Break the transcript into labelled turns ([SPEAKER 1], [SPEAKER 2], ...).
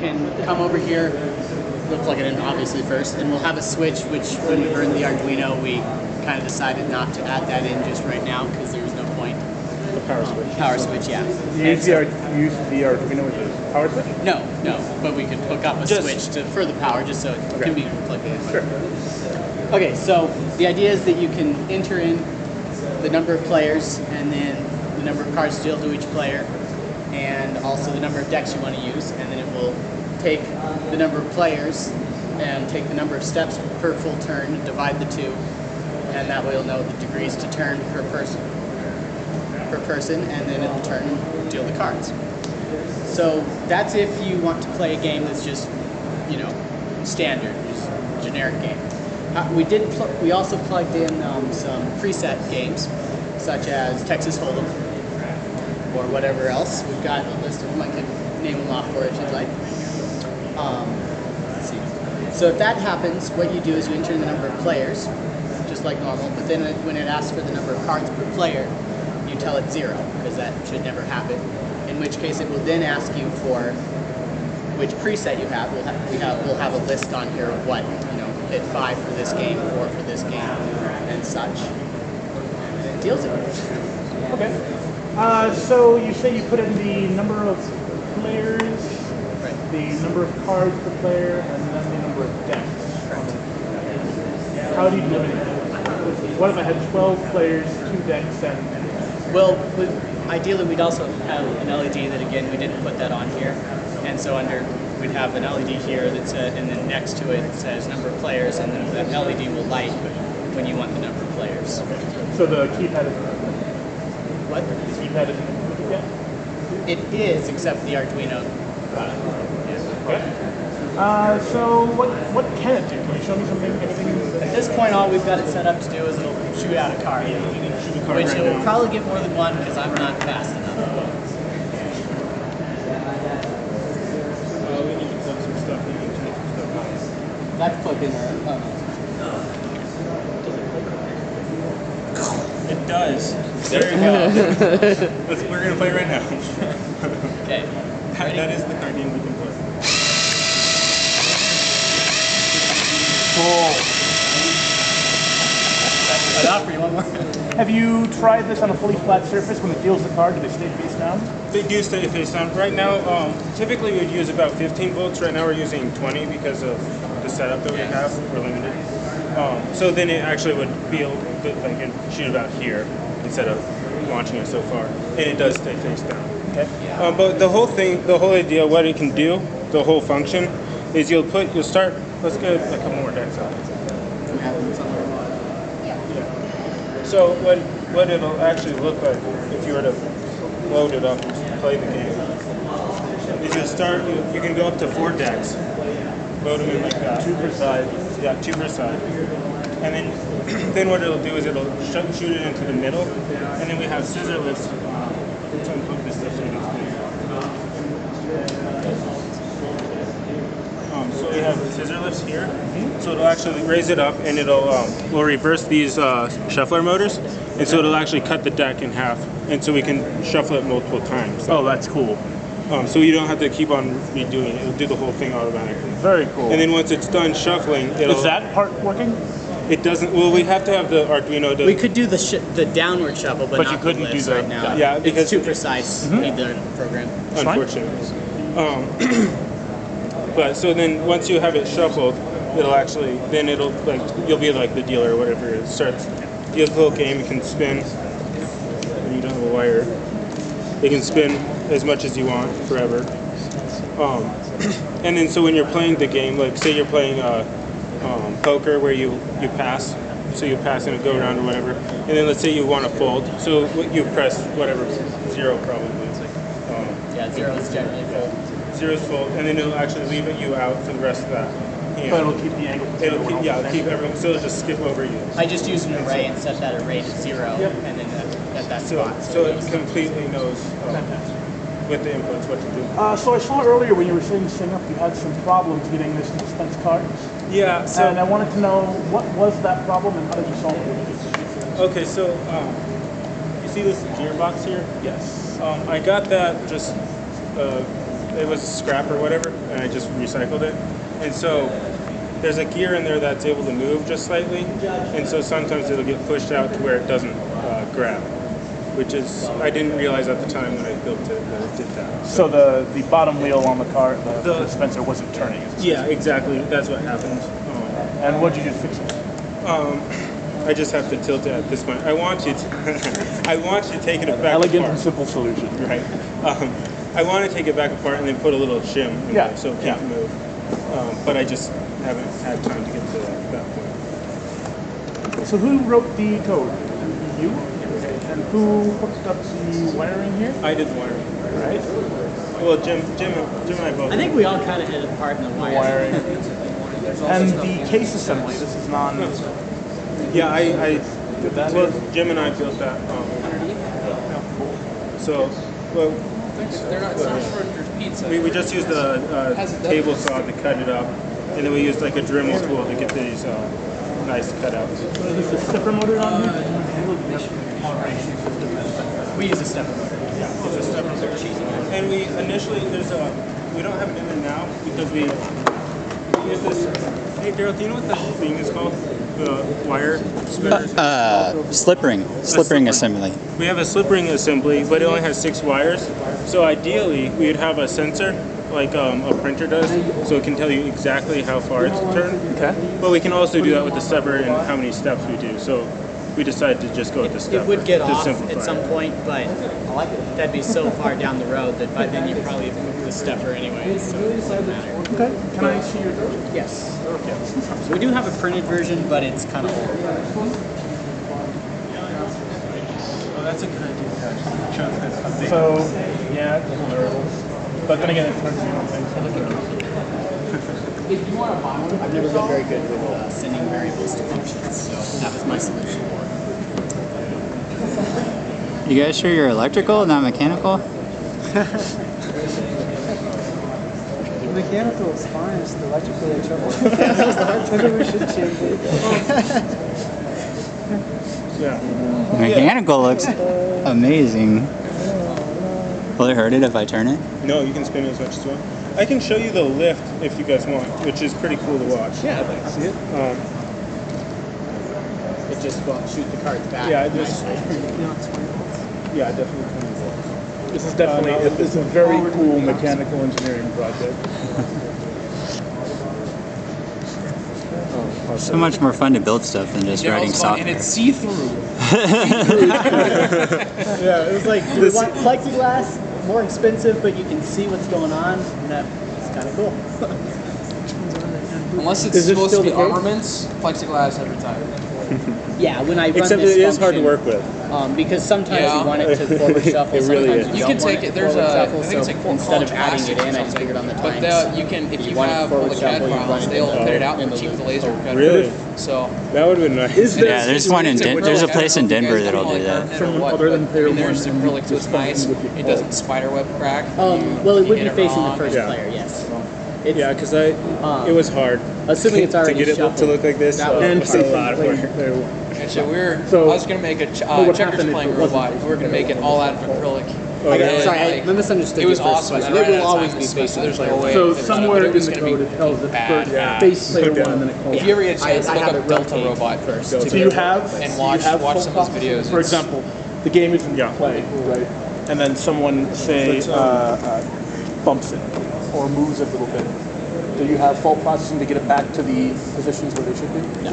[SPEAKER 1] can come over here, we'll plug it in obviously first, and we'll have a switch, which when we burned the Arduino, we kind of decided not to add that in just right now because there was no point.
[SPEAKER 2] The power switch.
[SPEAKER 1] Power switch, yeah.
[SPEAKER 2] You use the Arduino with the power switch?
[SPEAKER 1] No, but we could hook up a switch for the power just so it can be plugged in.
[SPEAKER 2] Sure.
[SPEAKER 1] Okay, so the idea is that you can enter in the number of players and then the number of cards dealt to each player and also the number of decks you want to use, and then it will take the number of players and take the number of steps per full turn, divide the two, and that way you'll know the degrees to turn per person, and then it'll turn and deal the cards. So that's if you want to play a game that's just, standard, just generic game. We also plugged in some preset games, such as Texas Hold'em or whatever else. We've got a list of them. I could name them off for it if you'd like. Let's see. So if that happens, what you do is you enter in the number of players, just like normal, but then when it asks for the number of cards per player, you tell it 0, because that should never happen. In which case it will then ask you for which preset you have. We'll have a list on here of what, hit 5 for this game, 4 for this game, and such. And it deals it.
[SPEAKER 2] Okay. So you say you put in the number of players,
[SPEAKER 1] Right.
[SPEAKER 2] the number of cards per player, and then the number of decks.
[SPEAKER 1] Correct.
[SPEAKER 2] How do you limit it? What if I had 12 players, 2 decks, and
[SPEAKER 1] Well, ideally we'd also have an LED that, again, we didn't put that on here. And so we'd have an LED here that said, and then next to it says number of players, and then that LED will light when you want the number of players.
[SPEAKER 2] So the keypad is
[SPEAKER 1] What?
[SPEAKER 2] the keypad is included yet?
[SPEAKER 1] It is, except the Arduino.
[SPEAKER 2] Okay. So what can it do? Can you show me something? Anything?
[SPEAKER 1] At this point, all we've got it set up to do is it'll shoot out a card.
[SPEAKER 2] Shoot a card
[SPEAKER 1] Which
[SPEAKER 2] right
[SPEAKER 1] it will
[SPEAKER 2] now.
[SPEAKER 1] probably get more than one because I'm not fast enough.
[SPEAKER 2] We need to plug some stuff in and change some stuff.
[SPEAKER 1] That's plugged in there.
[SPEAKER 3] It does.
[SPEAKER 1] There you go.
[SPEAKER 3] We're going to play right now.
[SPEAKER 1] Okay.
[SPEAKER 3] That is the card game we can play.
[SPEAKER 2] Cool.
[SPEAKER 1] Enough, or you want more?
[SPEAKER 2] Have you tried this on a fully flat surface? When it deals the card, do they stay face down?
[SPEAKER 3] They do stay face down. Right now, typically we'd use about 15 volts. Right now we're using 20 because of the setup that we have. We're limited. So then it actually would be able to shoot about here instead of launching it so far. And it does stay face down.
[SPEAKER 2] Okay.
[SPEAKER 3] But the whole idea, what it can do, the whole function, is you'll start, let's get a couple more decks out. So what it'll actually look like if you were to load it up and play the game is you can go up to 4 decks, load them in like that.
[SPEAKER 2] 2 per side.
[SPEAKER 3] Yeah, 2 per side. And then what it'll do is it'll shoot it into the middle, and then we have scissor lifts to unhook this stuff. So we have scissor lifts here, so it'll actually raise it up, and we'll reverse these shuffler motors, and so it'll actually cut the deck in half, and so we can shuffle it multiple times.
[SPEAKER 2] Oh, that's cool.
[SPEAKER 3] So you don't have to keep on redoing it; it'll do the whole thing automatically.
[SPEAKER 2] Very cool.
[SPEAKER 3] And then once it's done shuffling,
[SPEAKER 2] is that part working?
[SPEAKER 3] It doesn't. Well, we have to have the Arduino to.
[SPEAKER 1] We could do the downward shuffle, but
[SPEAKER 2] But
[SPEAKER 1] not
[SPEAKER 2] you couldn't
[SPEAKER 1] the
[SPEAKER 2] do
[SPEAKER 1] lifts
[SPEAKER 2] the-
[SPEAKER 1] right now.
[SPEAKER 3] yeah, because
[SPEAKER 1] it's too precise. Need the program.
[SPEAKER 3] Unfortunately. But so then once you have it shuffled, you'll be like the dealer or whatever. It starts. You have the whole game. You can spin. When you don't have a wire, you can spin as much as you want forever. And then so when you're playing the game, like say you're playing poker where you pass, so you pass and go around or whatever, and then let's say you want to fold, so you press whatever, 0 probably.
[SPEAKER 1] Yeah, 0 is generally full.
[SPEAKER 3] 0 is fold, and then it'll actually leave you out for the rest of that.
[SPEAKER 2] But it'll keep the angle.
[SPEAKER 3] It'll keep everyone, so it'll just skip over you.
[SPEAKER 1] I just use an array and set that array to 0, and then at that spot.
[SPEAKER 3] So it completely knows with the inputs what to do.
[SPEAKER 2] So I saw earlier when you were setting this thing up, you had some problems getting this to dispense cards.
[SPEAKER 3] Yeah. So
[SPEAKER 2] And I wanted to know what was that problem and how did you solve it?
[SPEAKER 3] okay, so you see this gearbox here?
[SPEAKER 2] Yes.
[SPEAKER 3] I got that just it was scrap or whatever, and I just recycled it. And so there's a gear in there that's able to move just slightly, and so sometimes it'll get pushed out to where it doesn't grab, which is I didn't realize at the time when I built it that it did that.
[SPEAKER 2] So the bottom wheel on the car, the dispenser wasn't turning.
[SPEAKER 3] Yeah, exactly. That's what happens.
[SPEAKER 2] And what'd you do to fix it?
[SPEAKER 3] I just have to tilt it at this point. I want you to, I want you to take it back
[SPEAKER 2] Elegant
[SPEAKER 3] apart.
[SPEAKER 2] and simple solution.
[SPEAKER 3] Right. I want to take it back apart and then put a little shim in there so it can't move. But I just haven't had time to get to that point.
[SPEAKER 2] So who wrote the code? You? And who hooked up the wiring here?
[SPEAKER 3] I did the wiring.
[SPEAKER 2] Right.
[SPEAKER 3] Well, Jim and I both.
[SPEAKER 1] I think we all kind of did a part in the wiring.
[SPEAKER 2] And the case assembly. This is non.
[SPEAKER 3] Yeah, I
[SPEAKER 2] Did that?
[SPEAKER 3] well, Jim and I built that. So, well,
[SPEAKER 4] They're not there's pizza.
[SPEAKER 3] we just used a table saw to cut it up, and then we used like a Dremel tool to get these nice cutouts.
[SPEAKER 2] Is the stepper motor on here?
[SPEAKER 1] We use a stepper motor.
[SPEAKER 3] It's a stepper motor. And we initially we don't have it in there now because we use this. Hey Daryl, do you know what the thing is called? The wire spinners?
[SPEAKER 5] Slip ring assembly.
[SPEAKER 3] We have a slip ring assembly, but it only has 6 wires. So ideally, we would have a sensor like a printer does, so it can tell you exactly how far it's turned.
[SPEAKER 2] Okay.
[SPEAKER 3] But we can also do that with the stepper and how many steps we do. So we decided to just go with the stepper.
[SPEAKER 1] It would get
[SPEAKER 3] to
[SPEAKER 1] off
[SPEAKER 3] simplify
[SPEAKER 1] at some
[SPEAKER 3] it.
[SPEAKER 1] point, but that'd be so far down the road that by then you probably have moved the stepper anyway, so it doesn't matter.
[SPEAKER 2] Okay. Can I see your code?
[SPEAKER 1] Yes. We do have a printed version, but it's kind of old.
[SPEAKER 3] Oh, that's a good idea.
[SPEAKER 2] So, yeah, but then again, it's hard to do things.
[SPEAKER 1] I've never been very good with sending variables to functions, so that was my solution.
[SPEAKER 5] You guys sure you're electrical, not mechanical?
[SPEAKER 6] The mechanical is fine, it's the electrical in trouble. Maybe we should change it.
[SPEAKER 3] Yeah.
[SPEAKER 5] Mechanical looks amazing. Will it hurt it if I turn it?
[SPEAKER 3] No, you can spin it as much as you want. I can show you the lift if you guys want, which is pretty cool to watch.
[SPEAKER 1] Yeah, I'd like to see it. It just won't shoot the cards back.
[SPEAKER 3] Yeah, it just-
[SPEAKER 1] nicely.
[SPEAKER 3] Yeah, definitely 20 volts.
[SPEAKER 2] This is definitely it's a very cool mechanical engineering project.
[SPEAKER 5] So much more fun to build stuff than just writing
[SPEAKER 4] And
[SPEAKER 5] software.
[SPEAKER 4] it's see-through.
[SPEAKER 1] Yeah, it was like, do we want plexiglass? More expensive, but you can see what's going on. And that's kind of cool.
[SPEAKER 4] Unless it's
[SPEAKER 2] Is this
[SPEAKER 4] supposed to
[SPEAKER 2] still
[SPEAKER 4] be
[SPEAKER 2] the case?
[SPEAKER 4] armaments, plexiglass every time.
[SPEAKER 1] Yeah, when I run
[SPEAKER 3] Except
[SPEAKER 1] this
[SPEAKER 3] it is hard to
[SPEAKER 1] function,
[SPEAKER 3] work with.
[SPEAKER 1] Because sometimes
[SPEAKER 4] Yeah.
[SPEAKER 1] you want it to forward shuffle.
[SPEAKER 3] It really
[SPEAKER 1] sometimes
[SPEAKER 3] is.
[SPEAKER 1] you
[SPEAKER 4] You
[SPEAKER 1] don't
[SPEAKER 4] can
[SPEAKER 1] want
[SPEAKER 4] take
[SPEAKER 1] it
[SPEAKER 4] it.
[SPEAKER 1] to
[SPEAKER 4] There's
[SPEAKER 1] forward
[SPEAKER 4] a.
[SPEAKER 1] shuffle,
[SPEAKER 4] I think it's
[SPEAKER 1] so
[SPEAKER 4] like
[SPEAKER 1] instead of
[SPEAKER 4] college
[SPEAKER 1] adding it
[SPEAKER 4] plastic
[SPEAKER 1] in,
[SPEAKER 4] or
[SPEAKER 1] I just figured on the
[SPEAKER 4] something.
[SPEAKER 1] times.
[SPEAKER 4] But you can, if
[SPEAKER 1] you
[SPEAKER 4] you
[SPEAKER 1] want it
[SPEAKER 4] have all
[SPEAKER 1] forward
[SPEAKER 4] the CAD
[SPEAKER 1] shuffle, you run
[SPEAKER 4] files,
[SPEAKER 1] it
[SPEAKER 4] they'll
[SPEAKER 1] in
[SPEAKER 4] cut it out
[SPEAKER 1] in
[SPEAKER 4] and
[SPEAKER 1] the
[SPEAKER 4] keep
[SPEAKER 1] loop.
[SPEAKER 4] the laser cutter.
[SPEAKER 3] Really?
[SPEAKER 4] So.
[SPEAKER 3] That would have been nice.
[SPEAKER 5] Yeah, there's one in there's a place in Denver that'll do that.
[SPEAKER 2] Someone other than player
[SPEAKER 4] There's
[SPEAKER 2] one and
[SPEAKER 4] acrylic, so it's nice.
[SPEAKER 2] would be
[SPEAKER 4] It doesn't spiderweb crack.
[SPEAKER 1] Well, it
[SPEAKER 4] You
[SPEAKER 1] would
[SPEAKER 4] hit
[SPEAKER 1] be
[SPEAKER 4] it
[SPEAKER 1] facing the
[SPEAKER 4] wrong.
[SPEAKER 1] first
[SPEAKER 3] Yeah.
[SPEAKER 1] player, yes. It's,
[SPEAKER 3] Yeah, because it was hard.
[SPEAKER 1] Assuming it's already
[SPEAKER 3] to get it
[SPEAKER 1] shuffled.
[SPEAKER 3] to look like this.
[SPEAKER 1] That was
[SPEAKER 3] It
[SPEAKER 2] And
[SPEAKER 3] was a lot of work.
[SPEAKER 4] Actually, I
[SPEAKER 2] So-
[SPEAKER 4] was gonna make a
[SPEAKER 2] what
[SPEAKER 4] checkers
[SPEAKER 2] happened if
[SPEAKER 4] playing
[SPEAKER 2] it wasn't-
[SPEAKER 4] robot. We were gonna make it all out of acrylic.
[SPEAKER 3] Okay.
[SPEAKER 1] Sorry, I
[SPEAKER 4] Like,
[SPEAKER 1] misunderstood
[SPEAKER 4] It was
[SPEAKER 1] your first
[SPEAKER 4] awesome.
[SPEAKER 1] question.
[SPEAKER 4] and I
[SPEAKER 1] It
[SPEAKER 4] ran
[SPEAKER 1] will
[SPEAKER 4] out of
[SPEAKER 1] always
[SPEAKER 4] time
[SPEAKER 1] be
[SPEAKER 4] to switch,
[SPEAKER 1] facing
[SPEAKER 4] so there's
[SPEAKER 1] player
[SPEAKER 4] no
[SPEAKER 1] one.
[SPEAKER 4] way.
[SPEAKER 2] So
[SPEAKER 4] it was gonna-
[SPEAKER 2] somewhere
[SPEAKER 4] it
[SPEAKER 2] in
[SPEAKER 4] was
[SPEAKER 2] the
[SPEAKER 4] gonna be
[SPEAKER 2] code it tells it
[SPEAKER 4] bad.
[SPEAKER 2] face player one and then it calls.
[SPEAKER 4] If you ever get a chance,
[SPEAKER 1] I
[SPEAKER 4] look
[SPEAKER 1] have
[SPEAKER 4] up
[SPEAKER 1] it
[SPEAKER 4] Delta
[SPEAKER 1] rotate
[SPEAKER 4] Robot
[SPEAKER 1] first.
[SPEAKER 4] to
[SPEAKER 2] So you have
[SPEAKER 4] and
[SPEAKER 2] you
[SPEAKER 4] watch
[SPEAKER 2] have
[SPEAKER 4] watch
[SPEAKER 2] full
[SPEAKER 4] some of those
[SPEAKER 2] processing.
[SPEAKER 4] videos.
[SPEAKER 2] For
[SPEAKER 4] It's-
[SPEAKER 2] example, the game is in
[SPEAKER 3] Yeah.
[SPEAKER 2] play, right? And then someone say bumps it or moves it a little bit. Do you have full processing to get it back to the positions where they should be?
[SPEAKER 1] No.